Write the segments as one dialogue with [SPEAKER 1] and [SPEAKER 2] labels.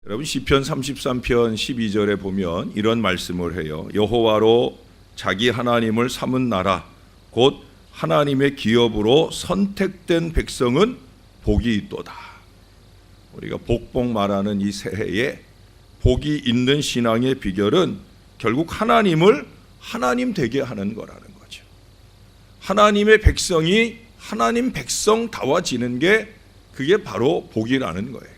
[SPEAKER 1] 여러분 시편 33편 12절에 보면 이런 말씀을 해요. 여호와로 자기 하나님을 삼은 나라 곧 하나님의 기업으로 선택된 백성은 복이 있도다. 우리가 복복 말하는 이 새해에 복이 있는 신앙의 비결은 결국 하나님을 하나님 되게 하는 거라는 거죠. 하나님의 백성이 하나님 백성다워지는 게 그게 바로 복이라는 거예요.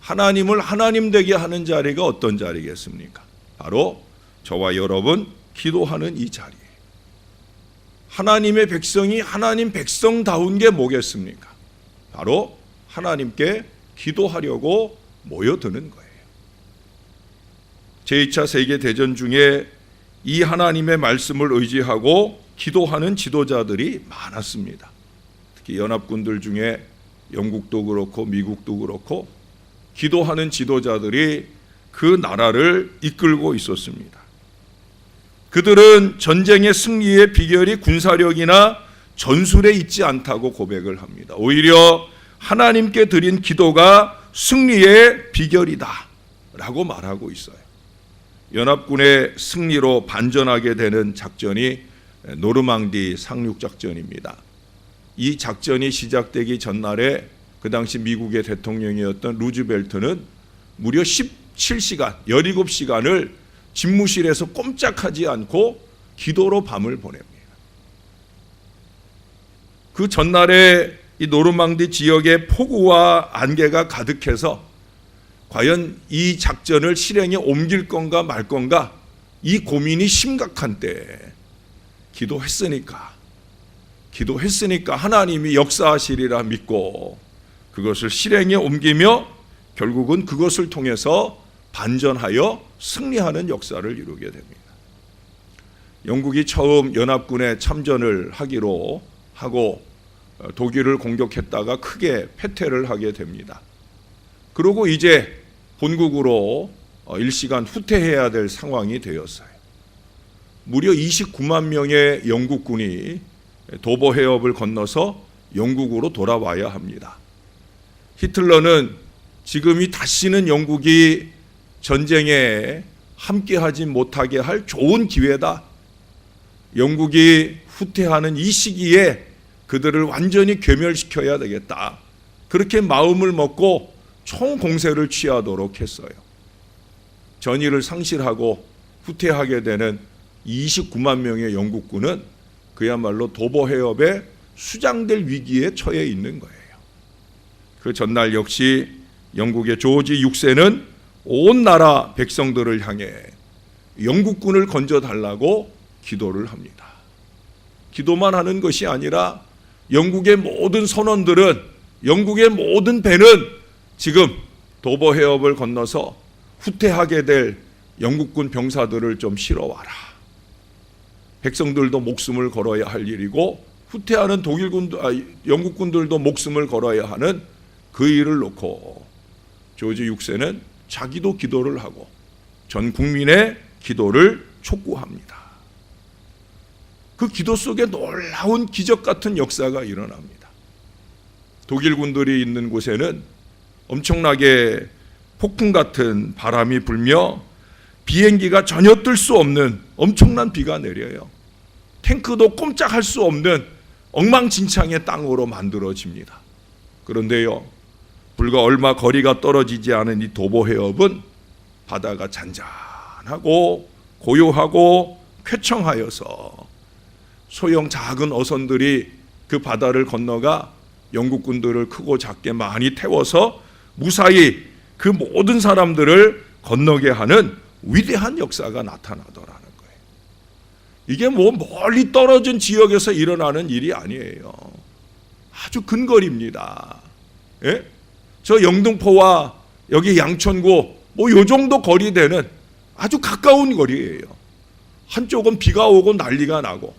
[SPEAKER 1] 하나님을 하나님 되게 하는 자리가 어떤 자리겠습니까? 바로 저와 여러분 기도하는 이 자리예요. 하나님의 백성이 하나님 백성다운 게 뭐겠습니까? 바로 하나님께 기도하려고 모여드는 거예요. 제2차 세계대전 중에 이 하나님의 말씀을 의지하고 기도하는 지도자들이 많았습니다. 특히 연합군들 중에 영국도 그렇고 미국도 그렇고 기도하는 지도자들이 그 나라를 이끌고 있었습니다. 그들은 전쟁의 승리의 비결이 군사력이나 전술에 있지 않다고 고백을 합니다. 오히려 하나님께 드린 기도가 승리의 비결이다 라고 말하고 있어요. 연합군의 승리로 반전하게 되는 작전이 노르망디 상륙작전입니다. 이 작전이 시작되기 전날에 그 당시 미국의 대통령이었던 루즈벨트는 무려 17시간, 17시간을 집무실에서 꼼짝하지 않고 기도로 밤을 보냅니다. 그 전날에 이 노르망디 지역에 폭우와 안개가 가득해서 과연 이 작전을 실행에 옮길 건가 말 건가 이 고민이 심각한 때에 기도했으니까 하나님이 역사하시리라 믿고 그것을 실행에 옮기며 결국은 그것을 통해서 반전하여 승리하는 역사를 이루게 됩니다. 영국이 처음 연합군에 참전을 하기로 하고 독일을 공격했다가 크게 패퇴를 하게 됩니다. 그리고 이제 본국으로 일시간 후퇴해야 될 상황이 되었어요. 무려 29만 명의 영국군이 도보 해협을 건너서 영국으로 돌아와야 합니다. 히틀러는 지금이 다시는 영국이 전쟁에 함께하지 못하게 할 좋은 기회다. 영국이 후퇴하는 이 시기에 그들을 완전히 괴멸시켜야 되겠다. 그렇게 마음을 먹고 총공세를 취하도록 했어요. 전의를 상실하고 후퇴하게 되는 29만 명의 영국군은 그야말로 도보 해협에 수장될 위기에 처해 있는 거예요. 그 전날 역시 영국의 조지 6세는 온 나라 백성들을 향해 영국군을 건져달라고 기도를 합니다. 기도만 하는 것이 아니라 영국의 모든 선원들은, 영국의 모든 배는 지금 도보 해협을 건너서 후퇴하게 될 영국군 병사들을 좀 실어와라. 백성들도 목숨을 걸어야 할 일이고 후퇴하는 영국군들도 목숨을 걸어야 하는 그 일을 놓고 조지 6세는 자기도 기도를 하고 전 국민의 기도를 촉구합니다. 그 기도 속에 놀라운 기적 같은 역사가 일어납니다. 독일 군들이 있는 곳에는 엄청나게 폭풍 같은 바람이 불며 비행기가 전혀 뜰 수 없는 엄청난 비가 내려요. 탱크도 꼼짝할 수 없는 엉망진창의 땅으로 만들어집니다. 그런데요, 불과 얼마 거리가 떨어지지 않은 이 도보 해협은 바다가 잔잔하고 고요하고 쾌청하여서 소형 작은 어선들이 그 바다를 건너가 영국군들을 크고 작게 많이 태워서 무사히 그 모든 사람들을 건너게 하는 위대한 역사가 나타나더라는 거예요. 이게 뭐 멀리 떨어진 지역에서 일어나는 일이 아니에요. 아주 근거리입니다. 예? 저 영등포와 여기 양천구 뭐 요 정도 거리 되는 아주 가까운 거리예요. 한쪽은 비가 오고 난리가 나고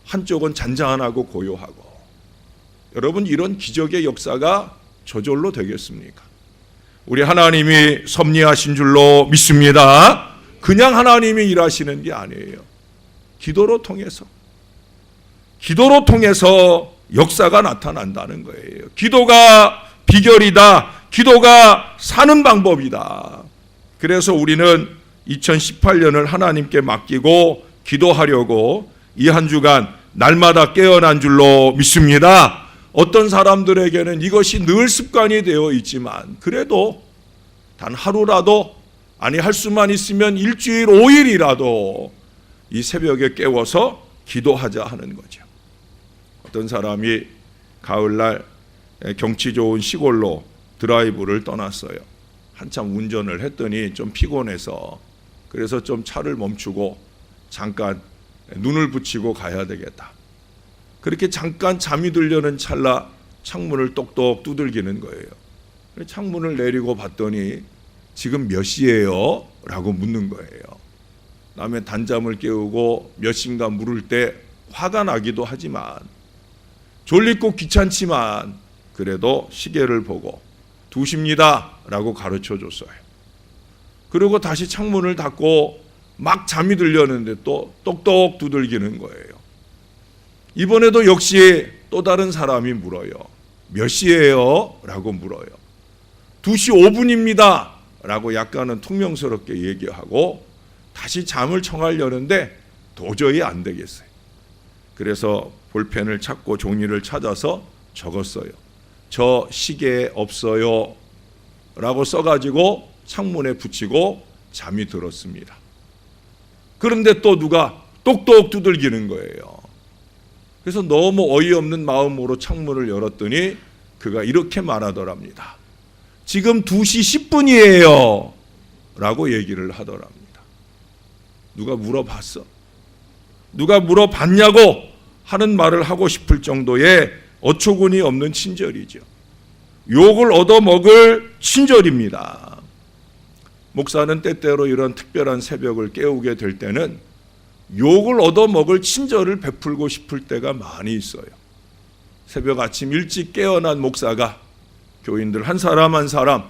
[SPEAKER 1] 한쪽은 잔잔하고 고요하고. 여러분, 이런 기적의 역사가 저절로 되겠습니까? 우리 하나님이 섭리하신 줄로 믿습니다. 그냥 하나님이 일하시는 게 아니에요. 기도로 통해서 역사가 나타난다는 거예요. 기도가 비결이다. 기도가 사는 방법이다. 그래서 우리는 2018년을 하나님께 맡기고 기도하려고 이 한 주간 날마다 깨어난 줄로 믿습니다. 어떤 사람들에게는 이것이 늘 습관이 되어 있지만 그래도 단 하루라도, 아니 할 수만 있으면 일주일 5일이라도 이 새벽에 깨워서 기도하자 하는 거죠. 어떤 사람이 가을날 경치 좋은 시골로 드라이브를 떠났어요. 한참 운전을 했더니 좀 피곤해서, 그래서 좀 차를 멈추고 잠깐 눈을 붙이고 가야 되겠다. 그렇게 잠깐 잠이 들려는 찰나 창문을 똑똑 두들기는 거예요. 창문을 내리고 봤더니 지금 몇 시예요? 라고 묻는 거예요. 남의 단잠을 깨우고 몇 시인가 물을 때 화가 나기도 하지만, 졸리고 귀찮지만 그래도 시계를 보고 2시입니다 라고 가르쳐 줬어요. 그리고 다시 창문을 닫고 막 잠이 들려는데 또 똑똑 두들기는 거예요. 이번에도 역시 또 다른 사람이 물어요. 몇 시예요? 라고 물어요. 2시 5분입니다 라고 약간은 퉁명스럽게 얘기하고 다시 잠을 청하려는데 도저히 안 되겠어요. 그래서 볼펜을 찾고 종이를 찾아서 적었어요. 저 시계에 없어요 라고 써가지고 창문에 붙이고 잠이 들었습니다. 그런데 또 누가 똑똑 두들기는 거예요. 그래서 너무 어이없는 마음으로 창문을 열었더니 그가 이렇게 말하더랍니다. 지금 2시 10분이에요 라고 얘기를 하더랍니다. 누가 물어봤어? 누가 물어봤냐고 하는 말을 하고 싶을 정도의 어처구니 없는 친절이죠. 욕을 얻어먹을 친절입니다. 목사는 때때로 이런 특별한 새벽을 깨우게 될 때는 욕을 얻어먹을 친절을 베풀고 싶을 때가 많이 있어요. 새벽 아침 일찍 깨어난 목사가 교인들 한 사람 한 사람,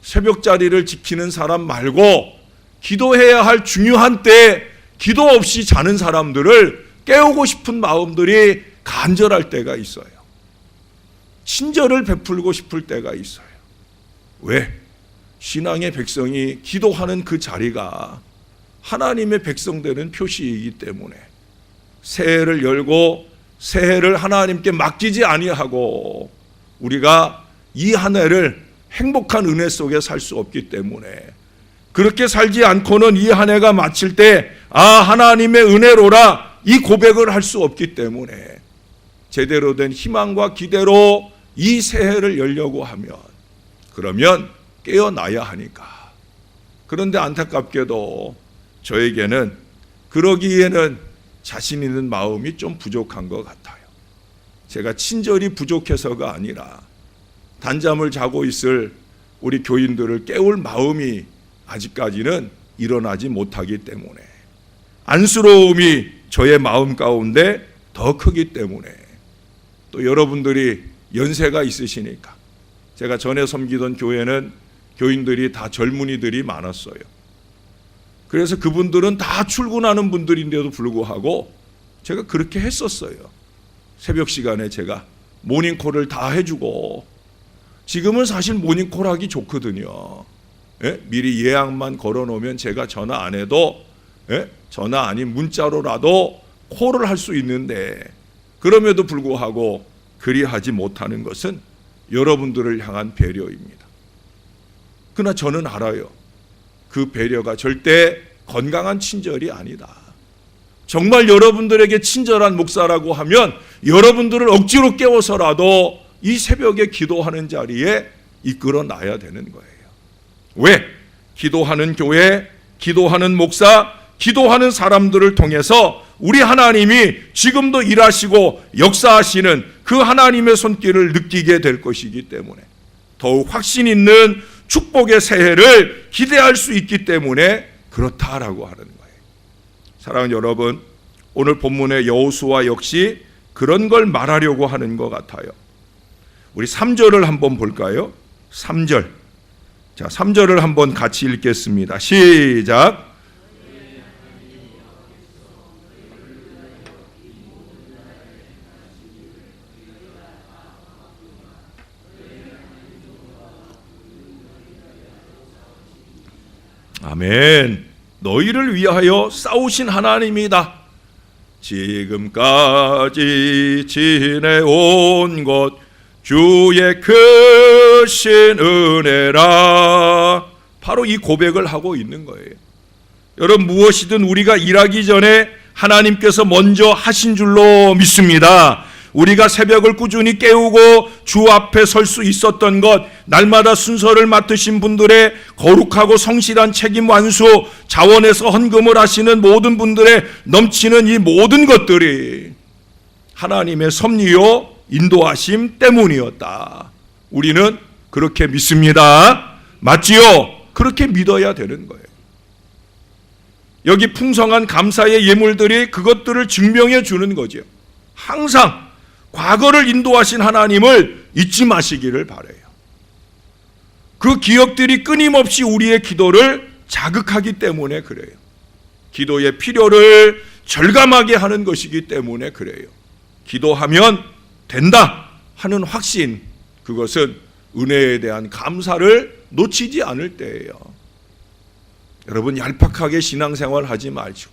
[SPEAKER 1] 새벽 자리를 지키는 사람 말고 기도해야 할 중요한 때에 기도 없이 자는 사람들을 깨우고 싶은 마음들이 간절할 때가 있어요. 친절을 베풀고 싶을 때가 있어요. 왜? 신앙의 백성이 기도하는 그 자리가 하나님의 백성 되는 표시이기 때문에 새해를 열고 새해를 하나님께 맡기지 아니하고 우리가 이 한 해를 행복한 은혜 속에 살 수 없기 때문에, 그렇게 살지 않고는 이 한 해가 마칠 때 하나님의 은혜로라 이 고백을 할 수 없기 때문에 제대로 된 희망과 기대로 이 새해를 열려고 하면 그러면 깨어나야 하니까. 그런데 안타깝게도 저에게는 그러기에는 자신 있는 마음이 좀 부족한 것 같아요. 제가 친절이 부족해서가 아니라 단잠을 자고 있을 우리 교인들을 깨울 마음이 아직까지는 일어나지 못하기 때문에, 안쓰러움이 저의 마음 가운데 더 크기 때문에, 또 여러분들이 연세가 있으시니까, 제가 전에 섬기던 교회는 교인들이 다 젊은이들이 많았어요. 그래서 그분들은 다 출근하는 분들인데도 불구하고 제가 그렇게 했었어요. 새벽 시간에 제가 모닝콜을 다 해주고, 지금은 사실 모닝콜 하기 좋거든요. 미리 예약만 걸어놓으면 제가 전화 안 해도 전화 아닌 문자로라도 콜을 할 수 있는데, 그럼에도 불구하고 그리하지 못하는 것은 여러분들을 향한 배려입니다. 그러나 저는 알아요. 그 배려가 절대 건강한 친절이 아니다. 정말 여러분들에게 친절한 목사라고 하면 여러분들을 억지로 깨워서라도 이 새벽에 기도하는 자리에 이끌어 놔야 되는 거예요. 왜? 기도하는 교회, 기도하는 목사, 기도하는 사람들을 통해서 우리 하나님이 지금도 일하시고 역사하시는 그 하나님의 손길을 느끼게 될 것이기 때문에, 더욱 확신 있는 축복의 새해를 기대할 수 있기 때문에 그렇다라고 하는 거예요. 사랑하는 여러분, 오늘 본문의 여호수아 역시 그런 걸 말하려고 하는 것 같아요. 우리 3절을 한번 볼까요? 3절. 자, 3절을 한번 같이 읽겠습니다. 시작. 아멘. 너희를 위하여 싸우신 하나님이다. 지금까지 지내온 것 주의 크신 은혜라. 바로 이 고백을 하고 있는 거예요. 여러분, 무엇이든 우리가 일하기 전에 하나님께서 먼저 하신 줄로 믿습니다. 우리가 새벽을 꾸준히 깨우고 주 앞에 설 수 있었던 것, 날마다 순서를 맡으신 분들의 거룩하고 성실한 책임 완수, 자원에서 헌금을 하시는 모든 분들의 넘치는 이 모든 것들이 하나님의 섭리요 인도하심 때문이었다. 우리는 그렇게 믿습니다. 맞지요? 그렇게 믿어야 되는 거예요. 여기 풍성한 감사의 예물들이 그것들을 증명해 주는 거죠. 항상 과거를 인도하신 하나님을 잊지 마시기를 바라요. 그 기억들이 끊임없이 우리의 기도를 자극하기 때문에 그래요. 기도의 필요를 절감하게 하는 것이기 때문에 그래요. 기도하면 된다 하는 확신, 그것은 은혜에 대한 감사를 놓치지 않을 때예요. 여러분, 얄팍하게 신앙생활 하지 말죠.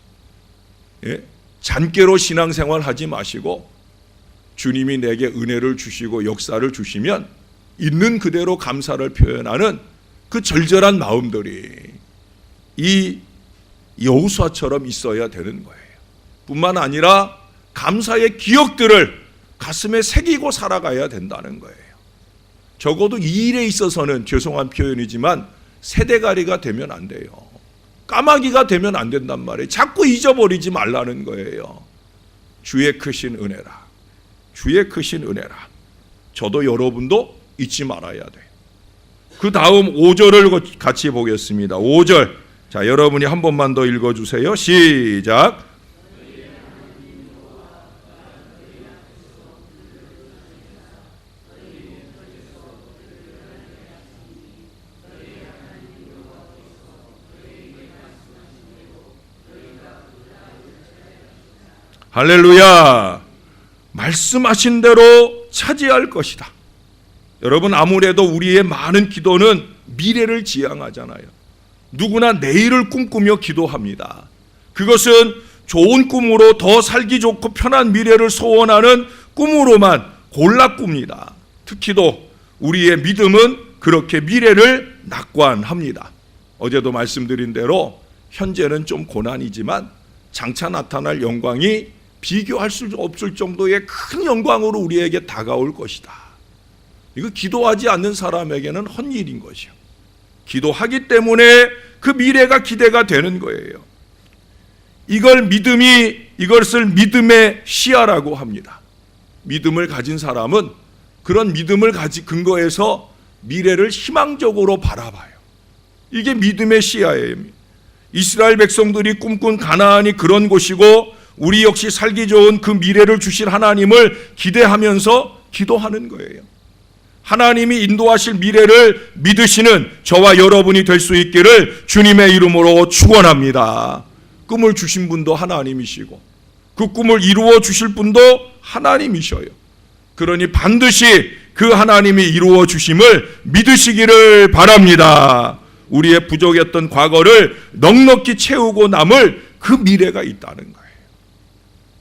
[SPEAKER 1] 잔깨로 신앙생활 하지 마시고 주님이 내게 은혜를 주시고 역사를 주시면 있는 그대로 감사를 표현하는 그 절절한 마음들이 이 여호수아처럼 있어야 되는 거예요. 뿐만 아니라 감사의 기억들을 가슴에 새기고 살아가야 된다는 거예요. 적어도 이 일에 있어서는 죄송한 표현이지만 세대가리가 되면 안 돼요. 까마귀가 되면 안 된단 말이에요. 자꾸 잊어버리지 말라는 거예요. 주의 크신 은혜라. 주의 크신 은혜라. 저도 여러분도 잊지 말아야 돼요. 그 다음 5절을 같이 보겠습니다. 5절. 자, 여러분이 한 번만 더 읽어주세요. 시작. 할렐루야. 말씀하신 대로 차지할 것이다. 여러분, 아무래도 우리의 많은 기도는 미래를 지향하잖아요. 누구나 내일을 꿈꾸며 기도합니다. 그것은 좋은 꿈으로 더 살기 좋고 편한 미래를 소원하는 꿈으로만 골라 꿉니다. 특히도 우리의 믿음은 그렇게 미래를 낙관합니다. 어제도 말씀드린 대로 현재는 좀 고난이지만 장차 나타날 영광이 비교할 수 없을 정도의 큰 영광으로 우리에게 다가올 것이다. 이거 기도하지 않는 사람에게는 헛일인 것이요. 기도하기 때문에 그 미래가 기대가 되는 거예요. 이것을 믿음의 시야라고 합니다. 믿음을 가진 사람은 그런 믿음을 근거해서 미래를 희망적으로 바라봐요. 이게 믿음의 시야예요. 이스라엘 백성들이 꿈꾼 가나안이 그런 곳이고 우리 역시 살기 좋은 그 미래를 주실 하나님을 기대하면서 기도하는 거예요. 하나님이 인도하실 미래를 믿으시는 저와 여러분이 될 수 있기를 주님의 이름으로 축원합니다. 꿈을 주신 분도 하나님이시고 그 꿈을 이루어 주실 분도 하나님이셔요. 그러니 반드시 그 하나님이 이루어 주심을 믿으시기를 바랍니다. 우리의 부족했던 과거를 넉넉히 채우고 남을 그 미래가 있다는 거예요.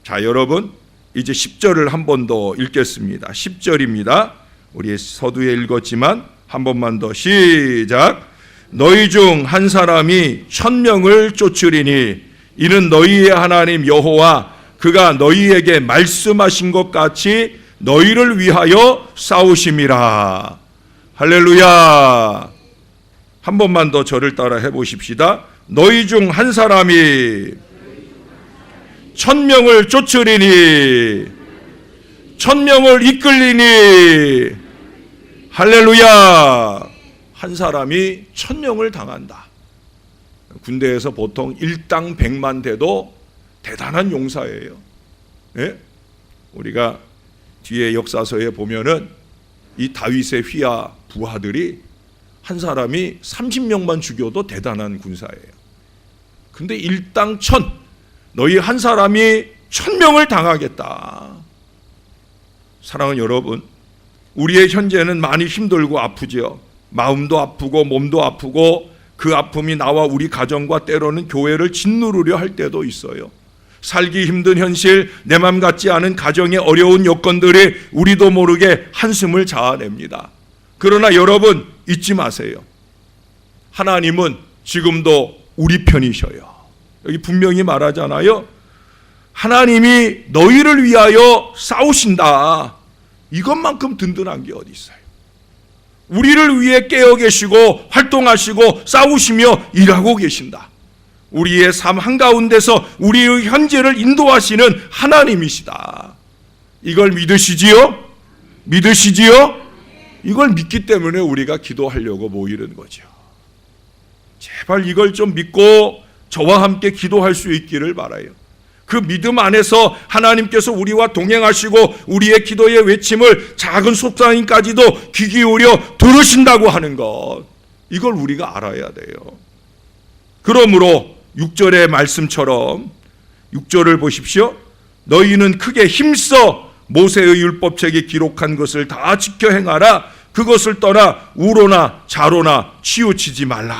[SPEAKER 1] 자, 여러분, 이제 10절을 한 번 더 읽겠습니다. 10절입니다. 우리 서두에 읽었지만 한 번만 더 시작. 너희 중 한 사람이 1000명을 쫓으리니 이는 너희의 하나님 여호와 그가 너희에게 말씀하신 것 같이 너희를 위하여 싸우심이라. 할렐루야. 한 번만 더 저를 따라 해보십시다. 너희 중 한 사람이 1000명을 쫓으리니 1000명을 이끌리니. 할렐루야. 한 사람이 1000명을 당한다. 군대에서 보통 일당 100만 대도 대단한 용사예요. 예? 우리가 뒤에 역사서에 보면은 이 다윗의 휘하 부하들이 한 사람이 30명만 죽여도 대단한 군사예요. 근데 일당 1000, 너희 한 사람이 1000명을 당하겠다. 사랑하는 여러분, 우리의 현재는 많이 힘들고 아프죠. 마음도 아프고 몸도 아프고 그 아픔이 나와 우리 가정과 때로는 교회를 짓누르려 할 때도 있어요. 살기 힘든 현실, 내 맘 같지 않은 가정의 어려운 여건들이 우리도 모르게 한숨을 자아냅니다. 그러나 여러분 잊지 마세요. 하나님은 지금도 우리 편이셔요. 여기 분명히 말하잖아요. 하나님이 너희를 위하여 싸우신다. 이것만큼 든든한 게 어디 있어요? 우리를 위해 깨어 계시고 활동하시고 싸우시며 일하고 계신다. 우리의 삶 한가운데서 우리의 현재를 인도하시는 하나님이시다. 이걸 믿으시지요? 믿으시지요? 이걸 믿기 때문에 우리가 기도하려고 모이는 거죠. 제발 이걸 좀 믿고 저와 함께 기도할 수 있기를 바라요. 그 믿음 안에서 하나님께서 우리와 동행하시고 우리의 기도의 외침을 작은 속삭임까지도 귀 기울여 들으신다고 하는 것, 이걸 우리가 알아야 돼요. 그러므로 6절의 말씀처럼 6절을 보십시오. 너희는 크게 힘써 모세의 율법책에 기록한 것을 다 지켜 행하라. 그것을 떠나 우로나 자로나 치우치지 말라.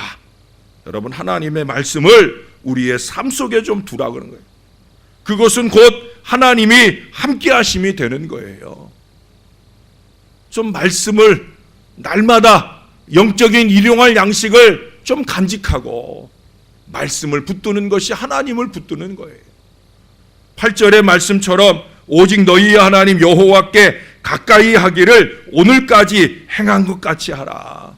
[SPEAKER 1] 여러분, 하나님의 말씀을 우리의 삶 속에 좀 두라 그런 거예요. 그것은 곧 하나님이 함께 하심이 되는 거예요. 좀 말씀을 날마다 영적인 일용할 양식을 좀 간직하고 말씀을 붙드는 것이 하나님을 붙드는 거예요. 8절의 말씀처럼 오직 너희의 하나님 여호와께 가까이 하기를 오늘까지 행한 것 같이 하라.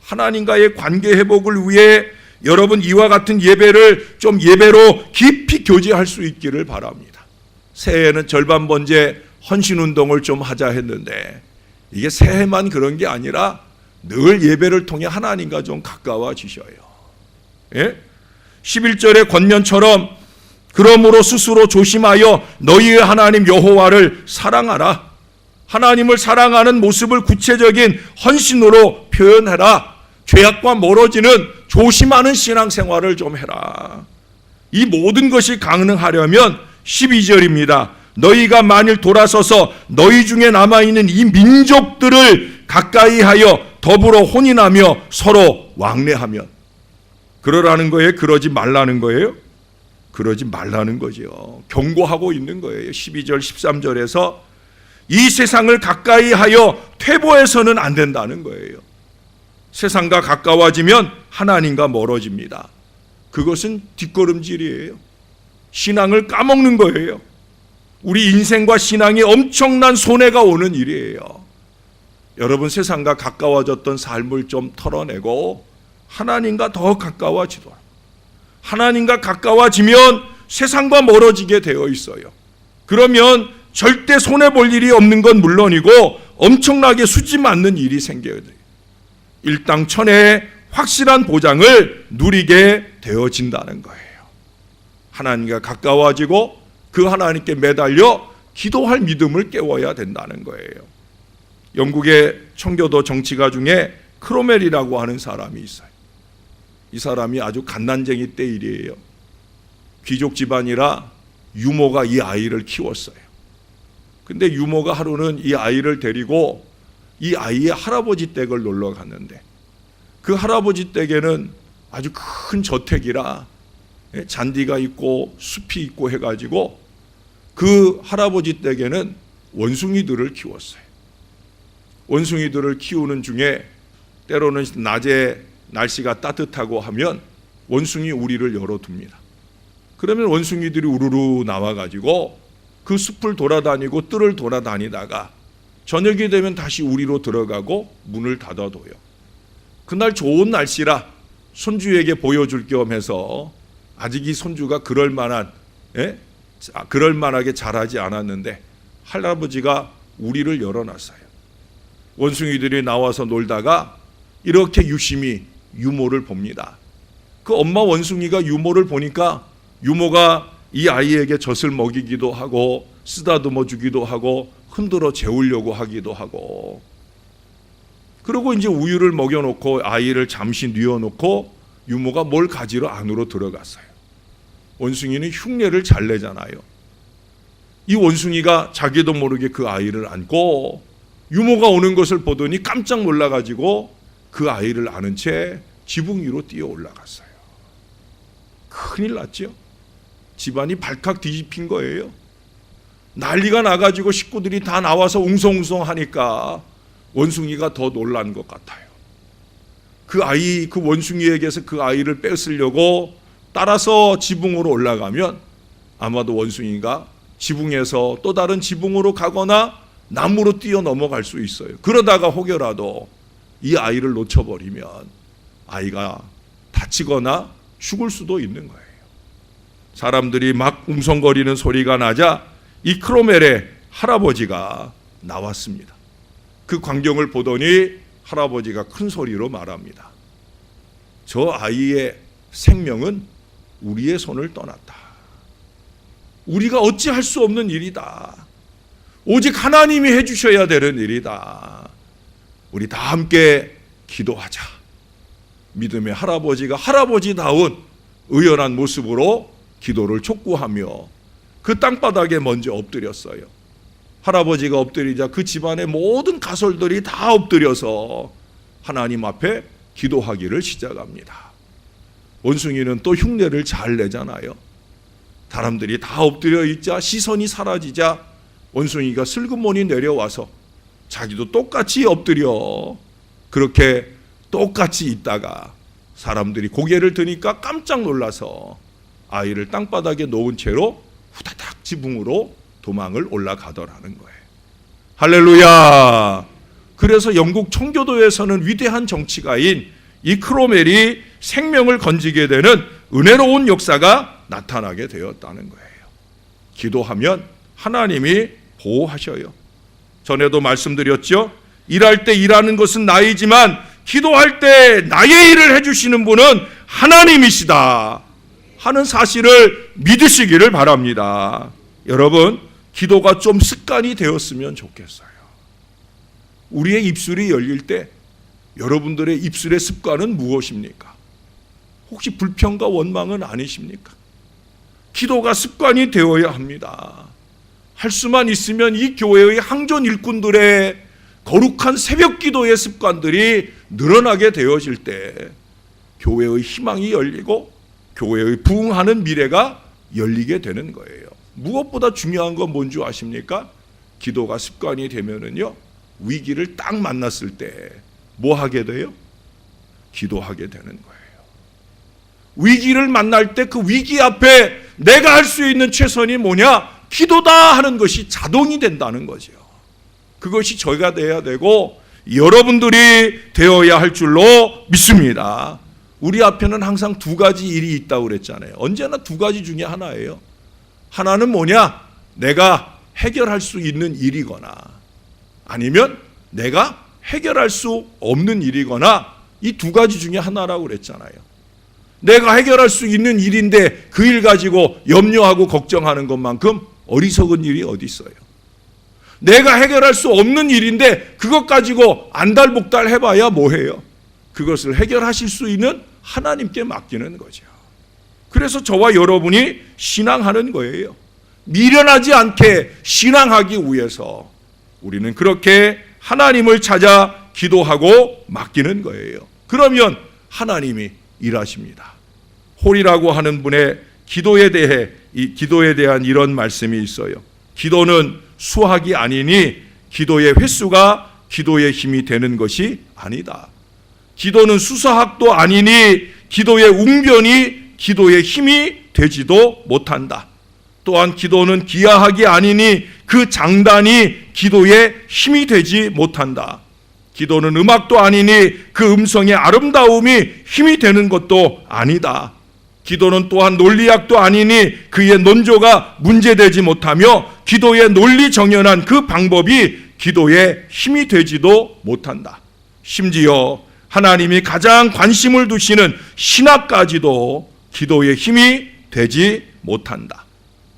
[SPEAKER 1] 하나님과의 관계 회복을 위해 여러분 이와 같은 예배를 좀 예배로 깊이 교제할 수 있기를 바랍니다. 새해에는 절반 번제 헌신운동을 좀 하자 했는데 이게 새해만 그런 게 아니라 늘 예배를 통해 하나님과 좀 가까워지셔요. 예? 11절의 권면처럼 그러므로 스스로 조심하여 너희의 하나님 여호와를 사랑하라. 하나님을 사랑하는 모습을 구체적인 헌신으로 표현해라. 죄악과 멀어지는 조심하는 신앙생활을 좀 해라. 이 모든 것이 가능하려면 12절입니다. 너희가 만일 돌아서서 너희 중에 남아있는 이 민족들을 가까이 하여 더불어 혼인하며 서로 왕래하면, 그러라는 거예요? 그러지 말라는 거예요? 그러지 말라는 거죠. 경고하고 있는 거예요. 12절 13절에서 이 세상을 가까이 하여 퇴보해서는 안 된다는 거예요. 세상과 가까워지면 하나님과 멀어집니다. 그것은 뒷걸음질이에요. 신앙을 까먹는 거예요. 우리 인생과 신앙에 엄청난 손해가 오는 일이에요. 여러분, 세상과 가까워졌던 삶을 좀 털어내고 하나님과 더 가까워지도록. 하나님과 가까워지면 세상과 멀어지게 되어 있어요. 그러면 절대 손해볼 일이 없는 건 물론이고 엄청나게 수지 맞는 일이 생겨야 돼요. 일당천외의 확실한 보장을 누리게 되어진다는 거예요. 하나님과 가까워지고 그 하나님께 매달려 기도할 믿음을 깨워야 된다는 거예요. 영국의 청교도 정치가 중에 크로멜이라고 하는 사람이 있어요. 이 사람이 아주 갓난쟁이 때 일이에요. 귀족 집안이라 유모가 이 아이를 키웠어요. 근데 유모가 하루는 이 아이를 데리고 이 아이의 할아버지 댁을 놀러 갔는데 그 할아버지 댁에는 아주 큰 저택이라 잔디가 있고 숲이 있고 해가지고 그 할아버지 댁에는 원숭이들을 키웠어요. 원숭이들을 키우는 중에 때로는 낮에 날씨가 따뜻하고 하면 원숭이 우리를 열어둡니다. 그러면 원숭이들이 우르르 나와가지고 그 숲을 돌아다니고 뜰을 돌아다니다가 저녁이 되면 다시 우리로 들어가고 문을 닫아둬요. 그날 좋은 날씨라 손주에게 보여줄 겸 해서 아직 이 손주가 그럴만하게 자라지 않았는데 할아버지가 우리를 열어놨어요. 원숭이들이 나와서 놀다가 이렇게 유심히 유모를 봅니다. 그 엄마 원숭이가 유모를 보니까 유모가 이 아이에게 젖을 먹이기도 하고 쓰다듬어 주기도 하고 흔들어 재우려고 하기도 하고, 그리고 이제 우유를 먹여놓고 아이를 잠시 뉘어놓고 유모가 뭘 가지러 안으로 들어갔어요. 원숭이는 흉내를 잘 내잖아요. 이 원숭이가 자기도 모르게 그 아이를 안고 유모가 오는 것을 보더니 깜짝 놀라가지고 그 아이를 안은 채 지붕 위로 뛰어 올라갔어요. 큰일 났죠. 집안이 발칵 뒤집힌 거예요. 난리가 나가지고 식구들이 다 나와서 웅성웅성하니까 원숭이가 더 놀란 것 같아요. 그 원숭이에게서 그 아이를 뺏으려고 따라서 지붕으로 올라가면 아마도 원숭이가 지붕에서 또 다른 지붕으로 가거나 나무로 뛰어 넘어갈 수 있어요. 그러다가 혹여라도 이 아이를 놓쳐버리면 아이가 다치거나 죽을 수도 있는 거예요. 사람들이 막 웅성거리는 소리가 나자 이 크로멜의 할아버지가 나왔습니다. 그 광경을 보더니 할아버지가 큰 소리로 말합니다. 저 아이의 생명은 우리의 손을 떠났다. 우리가 어찌할 수 없는 일이다. 오직 하나님이 해주셔야 되는 일이다. 우리 다 함께 기도하자. 믿음의 할아버지가 할아버지다운 의연한 모습으로 기도를 촉구하며 그 땅바닥에 먼저 엎드렸어요. 할아버지가 엎드리자 그 집안의 모든 가솔들이 다 엎드려서 하나님 앞에 기도하기를 시작합니다. 원숭이는 또 흉내를 잘 내잖아요. 사람들이 다 엎드려 있자 시선이 사라지자 원숭이가 슬그머니 내려와서 자기도 똑같이 엎드려 그렇게 똑같이 있다가 사람들이 고개를 드니까 깜짝 놀라서 아이를 땅바닥에 놓은 채로 후다닥 지붕으로 도망을 올라가더라는 거예요. 할렐루야. 그래서 영국 청교도에서는 위대한 정치가인 이 크로멜이 생명을 건지게 되는 은혜로운 역사가 나타나게 되었다는 거예요. 기도하면 하나님이 보호하셔요. 전에도 말씀드렸죠. 일할 때 일하는 것은 나이지만 기도할 때 나의 일을 해주시는 분은 하나님이시다 하는 사실을 믿으시기를 바랍니다. 여러분, 기도가 좀 습관이 되었으면 좋겠어요. 우리의 입술이 열릴 때 여러분들의 입술의 습관은 무엇입니까? 혹시 불평과 원망은 아니십니까? 기도가 습관이 되어야 합니다. 할 수만 있으면 이 교회의 항존 일꾼들의 거룩한 새벽 기도의 습관들이 늘어나게 되어질 때 교회의 희망이 열리고 교회의 부흥하는 미래가 열리게 되는 거예요. 무엇보다 중요한 건 뭔지 아십니까? 기도가 습관이 되면은요, 위기를 딱 만났을 때 뭐 하게 돼요? 기도하게 되는 거예요. 위기를 만날 때 그 위기 앞에 내가 할 수 있는 최선이 뭐냐? 기도다 하는 것이 자동이 된다는 거죠. 그것이 저희가 돼야 되고 여러분들이 되어야 할 줄로 믿습니다. 우리 앞에는 항상 두 가지 일이 있다고 그랬잖아요. 언제나 두 가지 중에 하나예요. 하나는 뭐냐? 내가 해결할 수 있는 일이거나 아니면 내가 해결할 수 없는 일이거나 이 두 가지 중에 하나라고 그랬잖아요. 내가 해결할 수 있는 일인데 그 일 가지고 염려하고 걱정하는 것만큼 어리석은 일이 어디 있어요. 내가 해결할 수 없는 일인데 그것 가지고 안달복달 해봐야 뭐해요. 그것을 해결하실 수 있는 하나님께 맡기는 거죠. 그래서 저와 여러분이 신앙하는 거예요. 미련하지 않게 신앙하기 위해서 우리는 그렇게 하나님을 찾아 기도하고 맡기는 거예요. 그러면 하나님이 일하십니다. 홀이라고 하는 분의 기도에 대한 이런 말씀이 있어요. 기도는 수학이 아니니 기도의 횟수가 기도의 힘이 되는 것이 아니다. 기도는 수사학도 아니니 기도의 웅변이 기도의 힘이 되지도 못한다. 또한 기도는 기하학이 아니니 그 장단이 기도의 힘이 되지 못한다. 기도는 음악도 아니니 그 음성의 아름다움이 힘이 되는 것도 아니다. 기도는 또한 논리학도 아니니 그의 논조가 문제되지 못하며 기도의 논리 정연한 그 방법이 기도의 힘이 되지도 못한다. 심지어 하나님이 가장 관심을 두시는 신학까지도 기도의 힘이 되지 못한다.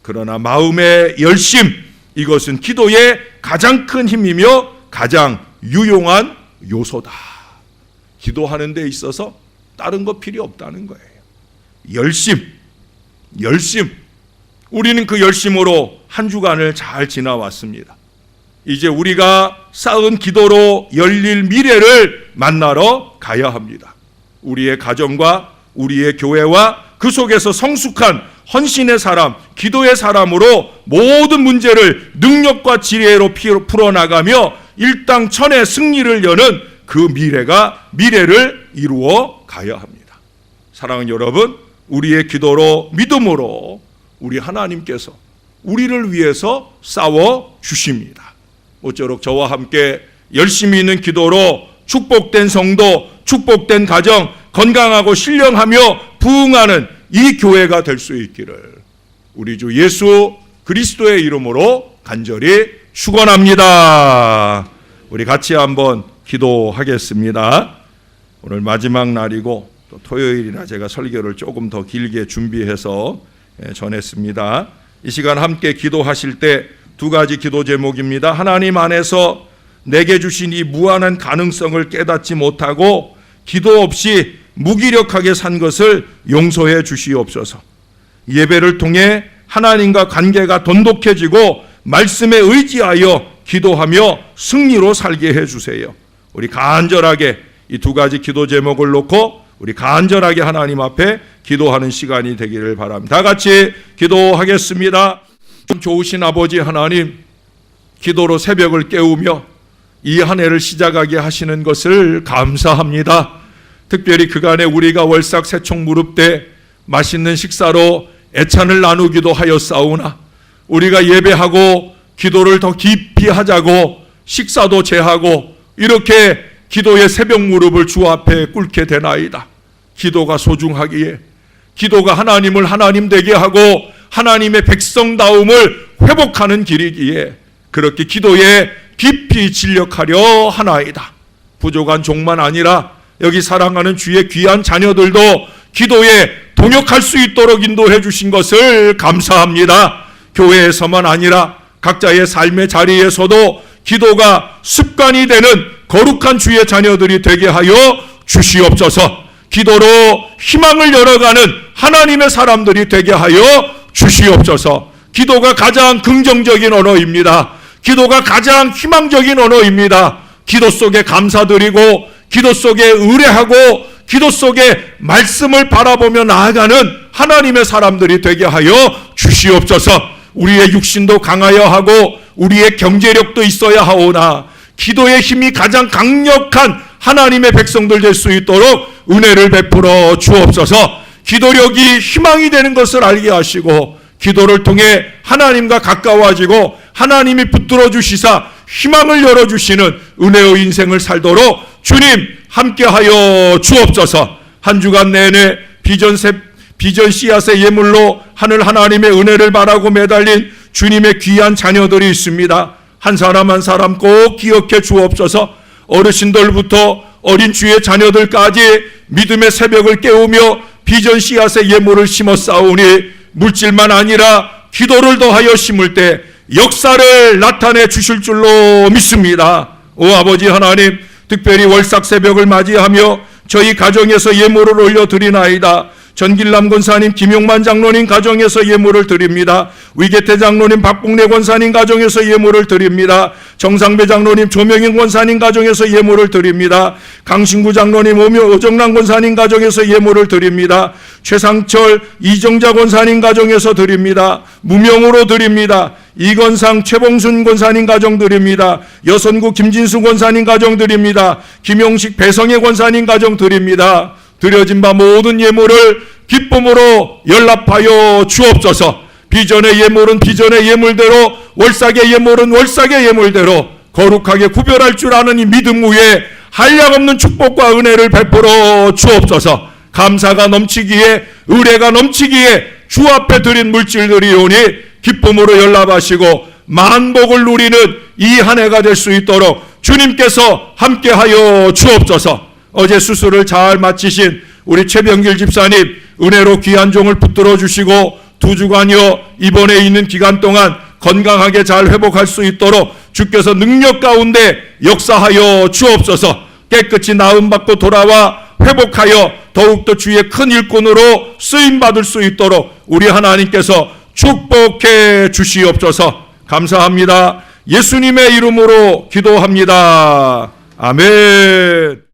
[SPEAKER 1] 그러나 마음의 열심, 이것은 기도의 가장 큰 힘이며 가장 유용한 요소다. 기도하는 데 있어서 다른 거 필요 없다는 거예요. 열심. 우리는 그 열심으로 한 주간을 잘 지나왔습니다. 이제 우리가 쌓은 기도로 열릴 미래를 만나러 가야 합니다. 우리의 가정과 우리의 교회와 그 속에서 성숙한 헌신의 사람, 기도의 사람으로 모든 문제를 능력과 지혜로 풀어나가며 일당천의 승리를 여는 그 미래를 이루어 가야 합니다. 사랑하는 여러분, 우리의 기도로, 믿음으로 우리 하나님께서 우리를 위해서 싸워 주십니다. 모쪼록 저와 함께 열심히 있는 기도로 축복된 성도, 축복된 가정, 건강하고 신령하며 부흥하는 이 교회가 될 수 있기를 우리 주 예수 그리스도의 이름으로 간절히 축원합니다. 우리 같이 한번 기도하겠습니다. 오늘 마지막 날이고 또 토요일이나 제가 설교를 조금 더 길게 준비해서 전했습니다. 이 시간 함께 기도하실 때 두 가지 기도 제목입니다. 하나님 안에서 내게 주신 이 무한한 가능성을 깨닫지 못하고 기도 없이 무기력하게 산 것을 용서해 주시옵소서. 예배를 통해 하나님과 관계가 돈독해지고 말씀에 의지하여 기도하며 승리로 살게 해주세요. 우리 간절하게 이 두 가지 기도 제목을 놓고 우리 간절하게 하나님 앞에 기도하는 시간이 되기를 바랍니다. 다 같이 기도하겠습니다. 좋으신 아버지 하나님, 기도로 새벽을 깨우며 이 한 해를 시작하게 하시는 것을 감사합니다. 특별히 그간에 우리가 월삭 세총 무릎 때 맛있는 식사로 애찬을 나누기도 하였사오나 우리가 예배하고 기도를 더 깊이 하자고 식사도 제하고 이렇게 기도의 새벽 무릎을 주 앞에 꿇게 되나이다. 기도가 소중하기에, 기도가 하나님을 하나님 되게 하고 하나님의 백성다움을 회복하는 길이기에 그렇게 기도에 깊이 진력하려 하나이다. 부족한 종만 아니라 여기 사랑하는 주의 귀한 자녀들도 기도에 동역할 수 있도록 인도해 주신 것을 감사합니다. 교회에서만 아니라 각자의 삶의 자리에서도 기도가 습관이 되는 거룩한 주의 자녀들이 되게 하여 주시옵소서. 기도로 희망을 열어가는 하나님의 사람들이 되게 하여 주시옵소서. 기도가 가장 긍정적인 언어입니다. 기도가 가장 희망적인 언어입니다. 기도 속에 감사드리고 기도 속에 의뢰하고 기도 속에 말씀을 바라보며 나아가는 하나님의 사람들이 되게 하여 주시옵소서. 우리의 육신도 강하여 하고 우리의 경제력도 있어야 하오나 기도의 힘이 가장 강력한 하나님의 백성들 될 수 있도록 은혜를 베풀어 주옵소서. 기도력이 희망이 되는 것을 알게 하시고 기도를 통해 하나님과 가까워지고 하나님이 붙들어 주시사 희망을 열어주시는 은혜의 인생을 살도록 주님 함께하여 주옵소서. 한 주간 내내 비전 씨앗의 예물로 하늘 하나님의 은혜를 바라고 매달린 주님의 귀한 자녀들이 있습니다. 한 사람 한 사람 꼭 기억해 주옵소서. 어르신들부터 어린 주의 자녀들까지 믿음의 새벽을 깨우며 비전 씨앗의 예물을 심어 싸우니 물질만 아니라 기도를 더하여 심을 때 역사를 나타내 주실 줄로 믿습니다. 오 아버지 하나님, 특별히 월삭 새벽을 맞이하며 저희 가정에서 예물을 올려드리나이다. 전길남 권사님, 김용만 장로님 가정에서 예물을 드립니다. 위계태 장로님, 박봉래 권사님 가정에서 예물을 드립니다. 정상배 장로님, 조명인 권사님 가정에서 예물을 드립니다. 강신구 장로님, 오정란 권사님 가정에서 예물을 드립니다. 최상철, 이정자 권사님 가정에서 드립니다. 무명으로 드립니다. 이건상, 최봉순 권사님 가정 드립니다. 여선구, 김진수 권사님 가정 드립니다. 김용식, 배성혜 권사님 가정 드립니다. 드려진 바 모든 예물을 기쁨으로 연락하여 주옵소서. 비전의 예물은 비전의 예물대로, 월삭의 예물은 월삭의 예물대로 거룩하게 구별할 줄 아는 이 믿음 위에 한량없는 축복과 은혜를 베풀어 주옵소서. 감사가 넘치기에, 의뢰가 넘치기에 주 앞에 드린 물질들이 오니 기쁨으로 연락하시고 만복을 누리는 이 한 해가 될 수 있도록 주님께서 함께하여 주옵소서. 어제 수술을 잘 마치신 우리 최병길 집사님, 은혜로 귀한 종을 붙들어 주시고 2주간여 입원해 있는 기간 동안 건강하게 잘 회복할 수 있도록 주께서 능력 가운데 역사하여 주옵소서. 깨끗이 나음받고 돌아와 회복하여 더욱더 주의 큰 일꾼으로 쓰임받을 수 있도록 우리 하나님께서 축복해 주시옵소서. 감사합니다. 예수님의 이름으로 기도합니다. 아멘.